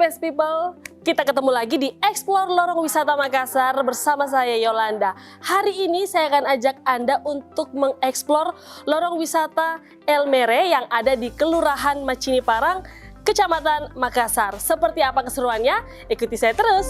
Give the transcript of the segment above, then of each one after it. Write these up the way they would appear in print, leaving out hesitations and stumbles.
Celebes People, kita ketemu lagi di Explore Lorong Wisata Makassar bersama saya Yolanda. Hari ini saya akan ajak Anda untuk mengeksplor lorong wisata El Mere yang ada di Kelurahan Macini Parang, Kecamatan Makassar. Seperti apa keseruannya? Ikuti saya terus.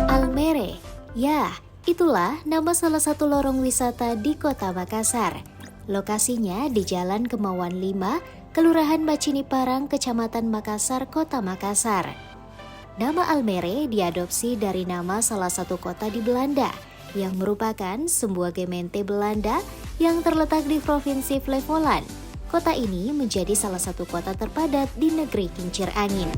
El Mere, ya, itulah nama salah satu lorong wisata di Kota Makassar. Lokasinya di Jalan Kemauan 5, Kelurahan Macini Parang, Kecamatan Makassar, Kota Makassar. Nama El Mere diadopsi dari nama salah satu kota di Belanda yang merupakan sebuah gemeente Belanda yang terletak di Provinsi Flevoland. Kota ini menjadi salah satu kota terpadat di negeri kincir angin.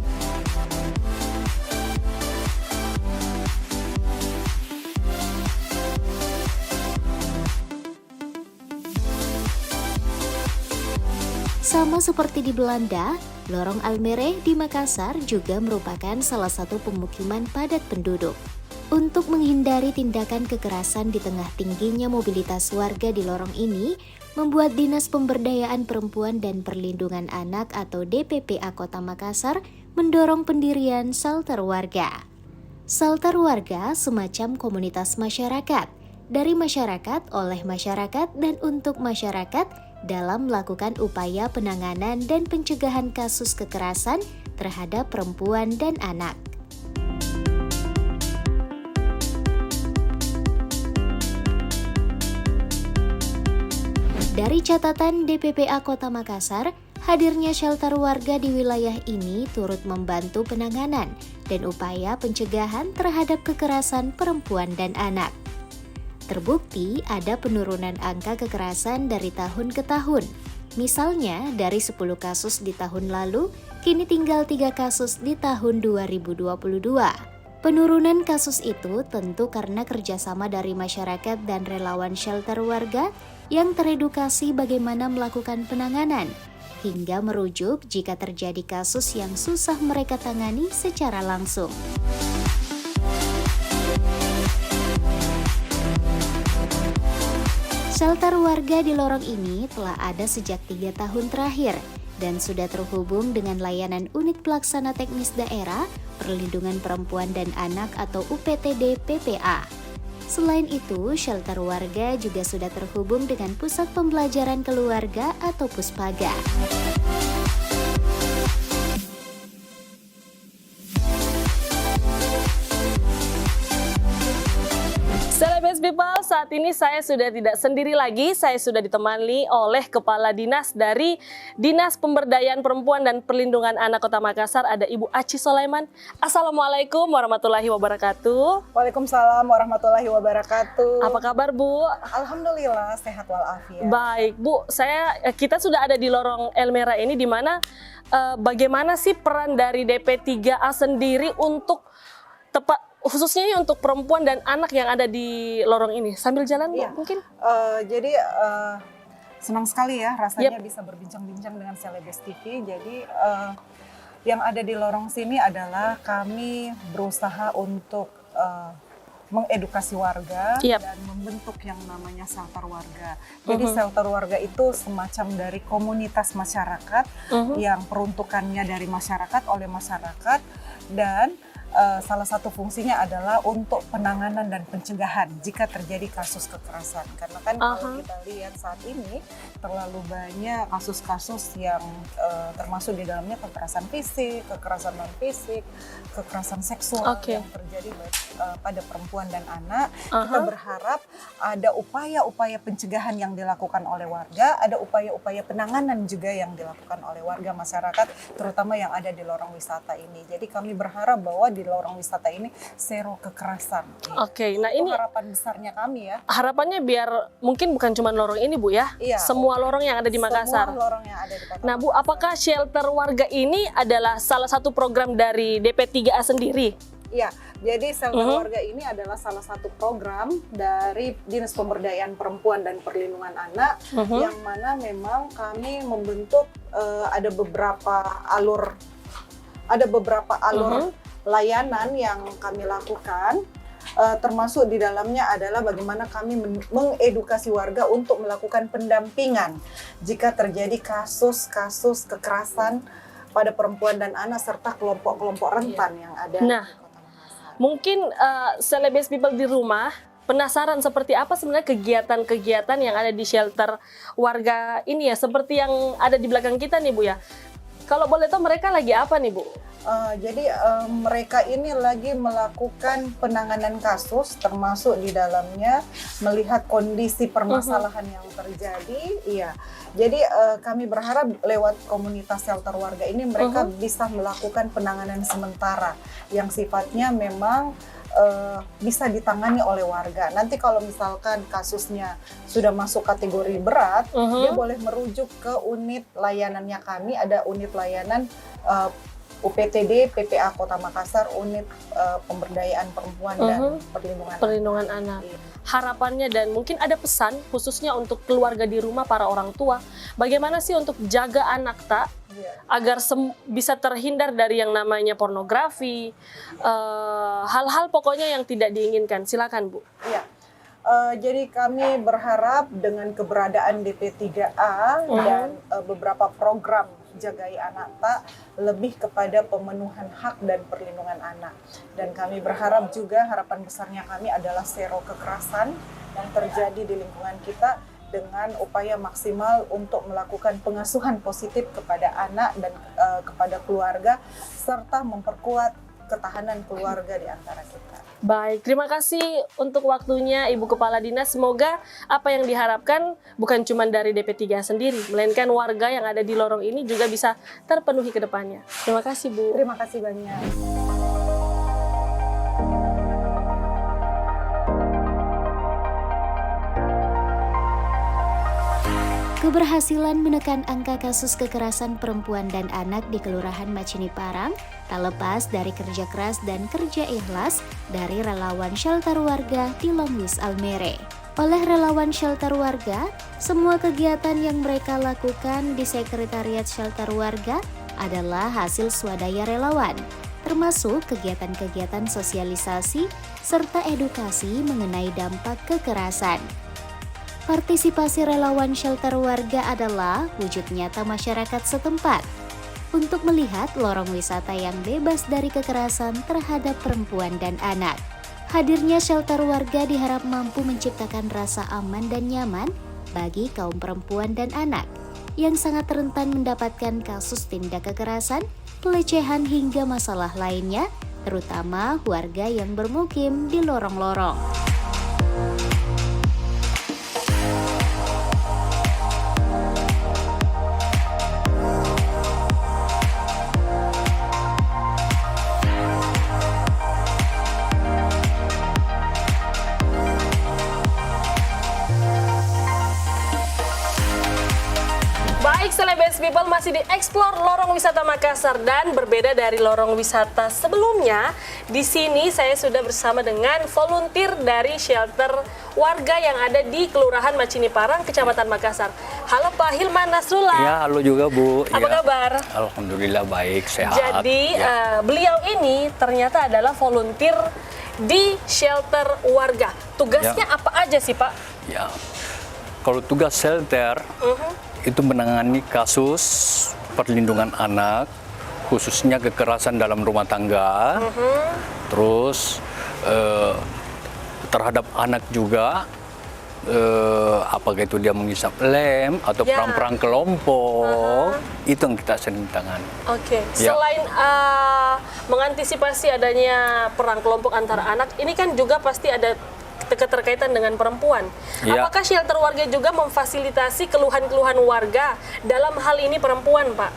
Sama seperti di Belanda, lorong El Mere di Makassar juga merupakan salah satu pemukiman padat penduduk. Untuk menghindari tindakan kekerasan di tengah tingginya mobilitas warga di lorong ini, membuat Dinas Pemberdayaan Perempuan dan Perlindungan Anak atau DPPA Kota Makassar mendorong pendirian shelter warga. Shelter warga semacam komunitas masyarakat, dari masyarakat, oleh masyarakat, dan untuk masyarakat dalam melakukan upaya penanganan dan pencegahan kasus kekerasan terhadap perempuan dan anak. Dari catatan DPPA Kota Makassar, hadirnya shelter warga di wilayah ini turut membantu penanganan dan upaya pencegahan terhadap kekerasan perempuan dan anak. Terbukti ada penurunan angka kekerasan dari tahun ke tahun. Misalnya dari 10 kasus di tahun lalu, kini tinggal 3 kasus di tahun 2022. Penurunan kasus itu tentu karena kerjasama dari masyarakat dan relawan shelter warga yang teredukasi bagaimana melakukan penanganan, hingga merujuk jika terjadi kasus yang susah mereka tangani secara langsung. Shelter warga di lorong ini telah ada sejak 3 tahun terakhir dan sudah terhubung dengan layanan Unit Pelaksana Teknis Daerah Perlindungan Perempuan dan Anak atau UPTD PPA. Selain itu, shelter warga juga sudah terhubung dengan Pusat Pembelajaran Keluarga atau Puspaga. Celebes People, saat ini saya sudah tidak sendiri lagi, saya sudah ditemani oleh Kepala Dinas dari Dinas Pemberdayaan Perempuan dan Perlindungan Anak Kota Makassar, ada Ibu Aci Sulaiman. Assalamualaikum warahmatullahi wabarakatuh. Waalaikumsalam warahmatullahi wabarakatuh. Apa kabar Bu? Alhamdulillah sehat walafiat. Baik Bu, kita sudah ada di lorong El Mere ini, di mana bagaimana sih peran dari DP3A sendiri untuk khususnya untuk perempuan dan anak yang ada di lorong ini? Sambil jalan Bu, mungkin? Jadi senang sekali ya rasanya bisa berbincang-bincang dengan Celebes TV. Jadi yang ada di lorong sini adalah kami berusaha untuk mengedukasi warga dan membentuk yang namanya shelter warga. Jadi shelter warga itu semacam dari komunitas masyarakat yang peruntukannya dari masyarakat, oleh masyarakat, dan salah satu fungsinya adalah untuk penanganan dan pencegahan jika terjadi kasus kekerasan. Karena kan kalau kita lihat saat ini terlalu banyak kasus-kasus yang termasuk di dalamnya kekerasan fisik, kekerasan non fisik, kekerasan seksual yang terjadi pada perempuan dan anak. Kita berharap ada upaya-upaya pencegahan yang dilakukan oleh warga, ada upaya-upaya penanganan juga yang dilakukan oleh warga masyarakat, terutama yang ada di lorong wisata ini. Jadi kami berharap bahwa di lorong wisata ini zero kekerasan. Nah ini harapan besarnya kami ya. Harapannya biar mungkin bukan cuma lorong ini Bu ya, semua lorong yang ada di Makassar. Semua lorong yang ada di Kota Nah Bu, apakah shelter warga ini adalah salah satu program dari DP3A sendiri? Iya, jadi shelter warga ini adalah salah satu program dari Dinas Pemberdayaan Perempuan dan Perlindungan Anak, yang mana memang kami membentuk ada beberapa alur layanan yang kami lakukan. termasuk di dalamnya adalah bagaimana kami mengedukasi warga untuk melakukan pendampingan jika terjadi kasus-kasus kekerasan pada perempuan dan anak serta kelompok-kelompok rentan yang ada Nah, di Kota Makassar. mungkin Celebes People di rumah penasaran seperti apa sebenarnya kegiatan-kegiatan yang ada di shelter warga ini ya, seperti yang ada di belakang kita nih Bu ya. Kalau boleh tahu mereka lagi apa nih Bu? Jadi mereka ini lagi melakukan penanganan kasus, termasuk di dalamnya melihat kondisi permasalahan yang terjadi. Iya, jadi kami berharap lewat komunitas shelter warga ini mereka bisa melakukan penanganan sementara yang sifatnya memang bisa ditangani oleh warga. Nanti kalau misalkan kasusnya sudah masuk kategori berat, dia boleh merujuk ke unit layanannya kami. Ada unit layanan UPTD PPA Kota Makassar, unit pemberdayaan perempuan dan perlindungan anak. Anak. Harapannya dan mungkin ada pesan khususnya untuk keluarga di rumah, para orang tua, bagaimana sih untuk jaga anak tak agar bisa terhindar dari yang namanya pornografi, hal-hal pokoknya yang tidak diinginkan. Silakan Bu. Iya. Jadi kami berharap dengan keberadaan DP3A dan beberapa program Jagai Anak Tak lebih kepada pemenuhan hak dan perlindungan anak. Dan kami berharap juga harapan besarnya kami adalah zero kekerasan yang terjadi di lingkungan kita dengan upaya maksimal untuk melakukan pengasuhan positif kepada anak dan kepada keluarga serta memperkuat ketahanan keluarga di antara kita. Baik, terima kasih untuk waktunya Ibu Kepala Dinas. Semoga apa yang diharapkan bukan cuma dari DP3 sendiri, melainkan warga yang ada di lorong ini juga bisa terpenuhi ke depannya. Terima kasih Bu. Terima kasih banyak. Keberhasilan menekan angka kasus kekerasan perempuan dan anak di Kelurahan Macini Parang tak lepas dari kerja keras dan kerja ikhlas dari relawan shelter warga di Longwis Almere. Oleh relawan shelter warga, semua kegiatan yang mereka lakukan di sekretariat shelter warga adalah hasil swadaya relawan, termasuk kegiatan-kegiatan sosialisasi serta edukasi mengenai dampak kekerasan. Partisipasi relawan shelter warga adalah wujud nyata masyarakat setempat untuk melihat lorong wisata yang bebas dari kekerasan terhadap perempuan dan anak. Hadirnya shelter warga diharap mampu menciptakan rasa aman dan nyaman bagi kaum perempuan dan anak yang sangat rentan mendapatkan kasus tindak kekerasan, pelecehan hingga masalah lainnya, terutama warga yang bermukim di lorong-lorong. Baik, Celebes People masih di Explore Lorong Wisata Makassar dan berbeda dari lorong wisata sebelumnya. Di sini saya sudah bersama dengan volunteer dari shelter warga yang ada di Kelurahan Macini Parang, Kecamatan Makassar. Halo Pak Hilman Nasrullah. Ya, halo juga Bu. Apa kabar? Alhamdulillah baik, sehat. Jadi beliau ini ternyata adalah volunteer di shelter warga. Tugasnya apa aja sih Pak? Ya, kalau tugas shelter itu menangani kasus perlindungan anak, khususnya kekerasan dalam rumah tangga, terus terhadap anak juga, apakah itu dia mengisap lem atau perang-perang kelompok, itu yang kita sering tangani. Oke. Ya. Selain mengantisipasi adanya perang kelompok antara anak, ini kan juga pasti ada keterkaitan dengan perempuan. Ya. Apakah shelter warga juga memfasilitasi keluhan-keluhan warga dalam hal ini perempuan, Pak?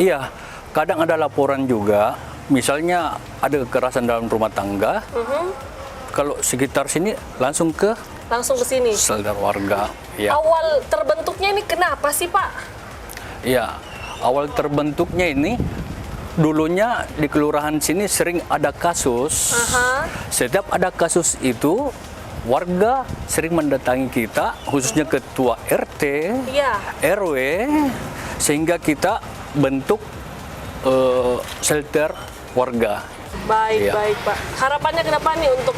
Iya, kadang ada laporan juga, misalnya ada kekerasan dalam rumah tangga, kalau sekitar sini langsung ke sini. shelter warga. Ya. Awal terbentuknya ini kenapa sih, Pak? Iya, awal terbentuknya ini dulunya di kelurahan sini sering ada kasus. Setiap ada kasus itu warga sering mendatangi kita, khususnya ketua RT, RW, sehingga kita bentuk shelter warga. Baik, baik Pak. Harapannya ke depan nih untuk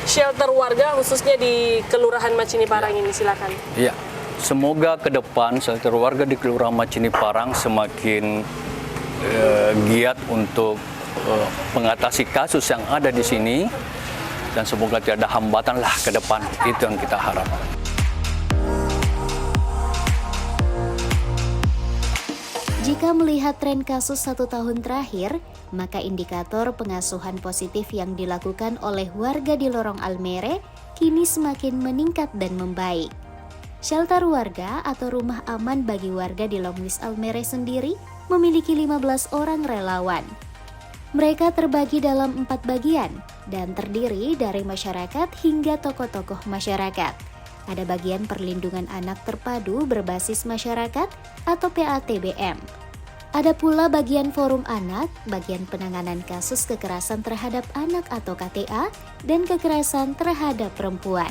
shelter warga khususnya di Kelurahan Macini Parang ini, silakan. Iya, semoga ke depan shelter warga di Kelurahan Macini Parang semakin giat untuk mengatasi kasus yang ada di sini, dan semoga tidak ada hambatan lah ke depan. Itu yang kita harapkan. Jika melihat tren kasus 1 tahun terakhir, maka indikator pengasuhan positif yang dilakukan oleh warga di Lorong Almere kini semakin meningkat dan membaik. Shelter warga atau rumah aman bagi warga di Longwis Almere sendiri memiliki 15 orang relawan. Mereka terbagi dalam 4 bagian dan terdiri dari masyarakat hingga tokoh-tokoh masyarakat. Ada bagian perlindungan anak terpadu berbasis masyarakat atau PATBM. Ada pula bagian forum anak, bagian penanganan kasus kekerasan terhadap anak atau KTA, dan kekerasan terhadap perempuan.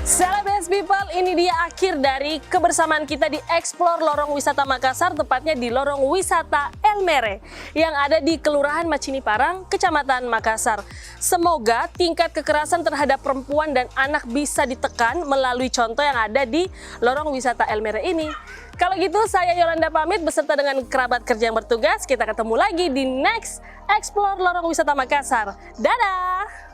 Celebes People, ini dia akhir dari kebersamaan kita di Explore Lorong Wisata Makassar, tepatnya di Lorong Wisata Elmere yang ada di Kelurahan Macini Parang, Kecamatan Makassar. Semoga tingkat kekerasan terhadap perempuan dan anak bisa ditekan melalui contoh yang ada di Lorong Wisata Elmere ini. Kalau gitu, saya Yolanda pamit beserta dengan kerabat kerja yang bertugas. Kita ketemu lagi di next Explore Lorong Wisata Makassar. Dadah!